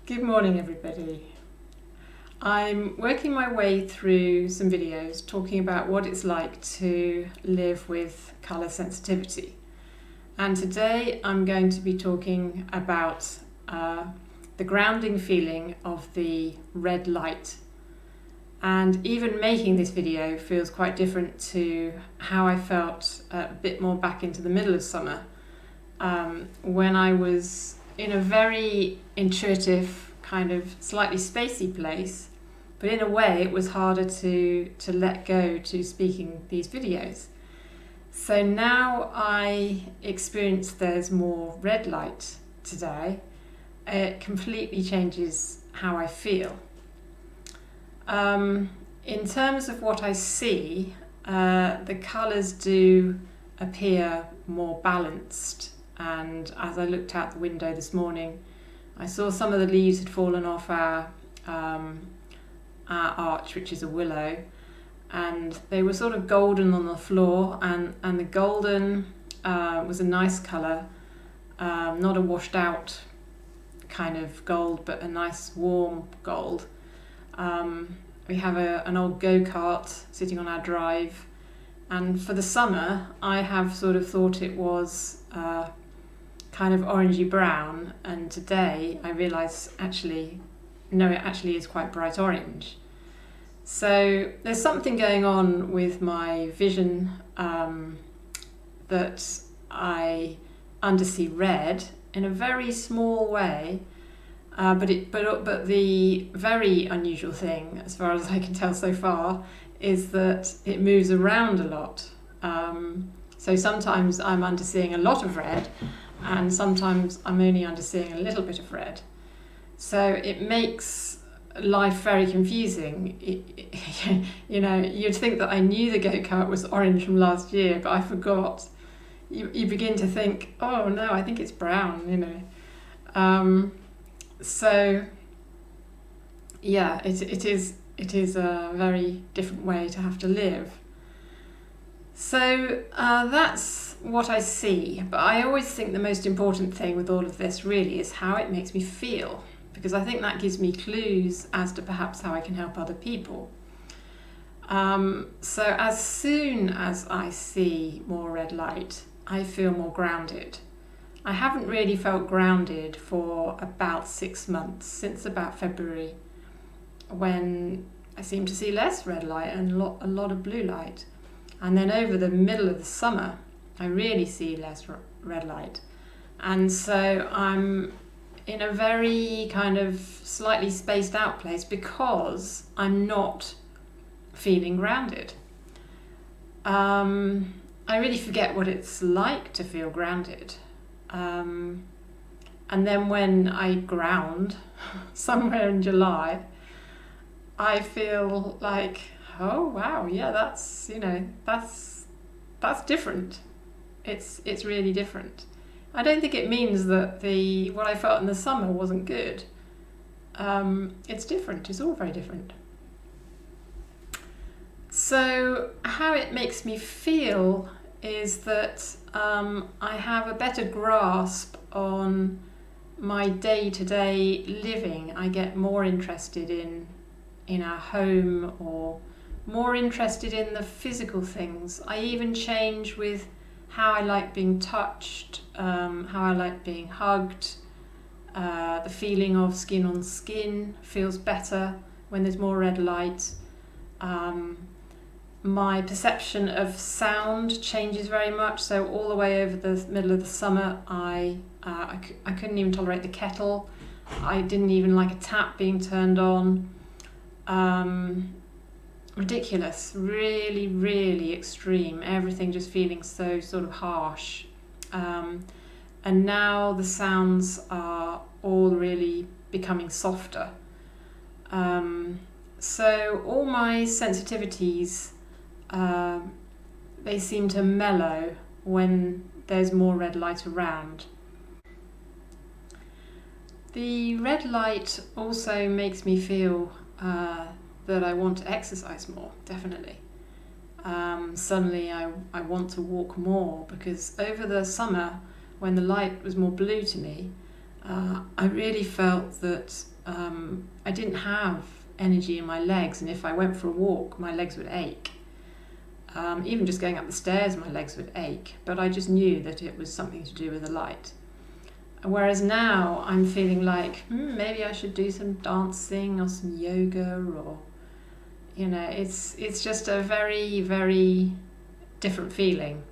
Good morning, everybody. I'm working my way through some videos talking about what it's like to live with colour sensitivity. And today I'm going to be talking about the grounding feeling of the red light. And even making this video feels quite different to how I felt a bit more back into the middle of summer, when I was in a very intuitive, kind of slightly spacey place, but in a way it was harder to let go to speaking these videos. So now I experience there's more red light today. It completely changes how I feel. In terms of what I see, the colours do appear more balanced, and as I looked out the window this morning, I saw some of the leaves had fallen off our arch, which is a willow, and they were sort of golden on the floor, and the golden was a nice colour, not a washed out kind of gold, but a nice warm gold. We have an old go-kart sitting on our drive, and for the summer I have sort of thought it was kind of orangey brown, and today I realise actually no, it actually is quite bright orange. So there's something going on with my vision, that I undersee red in a very small way, but the very unusual thing, as far as I can tell so far, is that it moves around a lot. So sometimes I'm underseeing a lot of red, and sometimes I'm only underseeing a little bit of red. So it makes life very confusing. You know, you'd think that I knew the go-kart was orange from last year, but I forgot. You begin to think, oh no, I think it's brown, you know. So yeah, it is a very different way to have to live. So that's what I see, but I always think the most important thing with all of this really is how it makes me feel, because I think that gives me clues as to perhaps how I can help other people. So as soon as I see more red light, I feel more grounded. I haven't really felt grounded for about 6 months, since about February, when I seem to see less red light and a lot of blue light. And then over the middle of the summer, I really see less red light. And so I'm in a very kind of slightly spaced out place because I'm not feeling grounded. I really forget what it's like to feel grounded. And then when I ground somewhere in July, I feel like, oh wow, yeah, that's different. It's really different. I don't think it means that what I felt in the summer wasn't good. It's different. It's all very different. So how it makes me feel is that I have a better grasp on my day-to-day living. I get more interested in our home, or more interested in the physical things. I even change with how I like being touched, how I like being hugged. The feeling of skin on skin feels better when there's more red light. My perception of sound changes very much. So all the way over the middle of the summer, I couldn't even tolerate the kettle. I didn't even like a tap being turned on. Ridiculous, really, really extreme. Everything just feeling so sort of harsh. And now the sounds are all really becoming softer. So all my sensitivities, they seem to mellow when there's more red light around. The red light also makes me feel that I want to exercise more, definitely. Suddenly I want to walk more, because over the summer, when the light was more blue to me, I really felt that I didn't have energy in my legs, and if I went for a walk, my legs would ache. Even just going up the stairs, my legs would ache, but I just knew that it was something to do with the light. Whereas now I'm feeling like maybe I should do some dancing or some yoga, or it's just a very, very different feeling.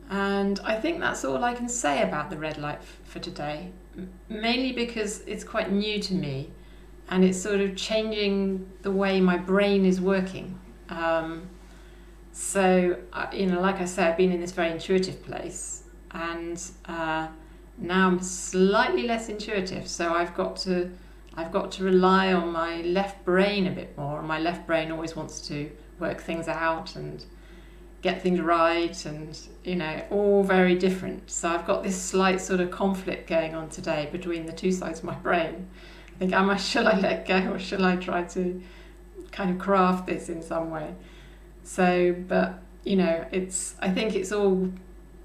And I think that's all I can say about the red light for today, mainly because it's quite new to me and it's sort of changing the way my brain is working. So, like I said, I've been in this very intuitive place, and now I'm slightly less intuitive. So I've got to rely on my left brain a bit more. And my left brain always wants to work things out and get things right, and all very different. So I've got this slight sort of conflict going on today between the two sides of my brain. I think, shall I let go, or shall I try to kind of craft this in some way? So, but I think it's all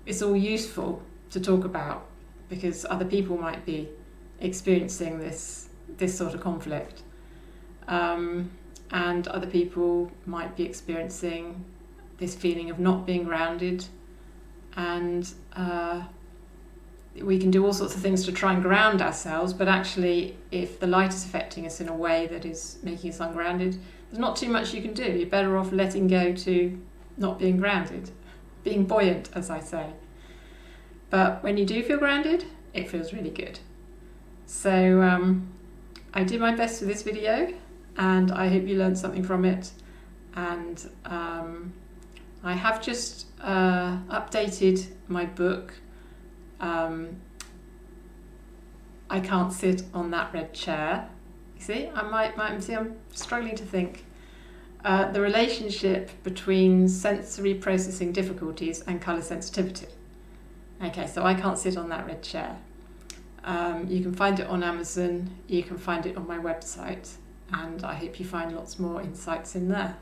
useful to talk about, because other people might be experiencing this sort of conflict, and other people might be experiencing this feeling of not being grounded, and we can do all sorts of things to try and ground ourselves, but actually if the light is affecting us in a way that is making us ungrounded, there's not too much you can do. You're better off letting go to not being grounded, being buoyant, as I say. But when you do feel grounded, it feels really good. So I did my best with this video, and I hope you learned something from it. And I have just updated my book. I can't sit on that red chair. You see, I'm struggling to think. The relationship between sensory processing difficulties and colour sensitivity. Okay, so I can't sit on that red chair. You can find it on Amazon, you can find it on my website, and I hope you find lots more insights in there.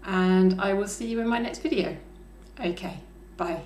And I will see you in my next video. Okay, bye.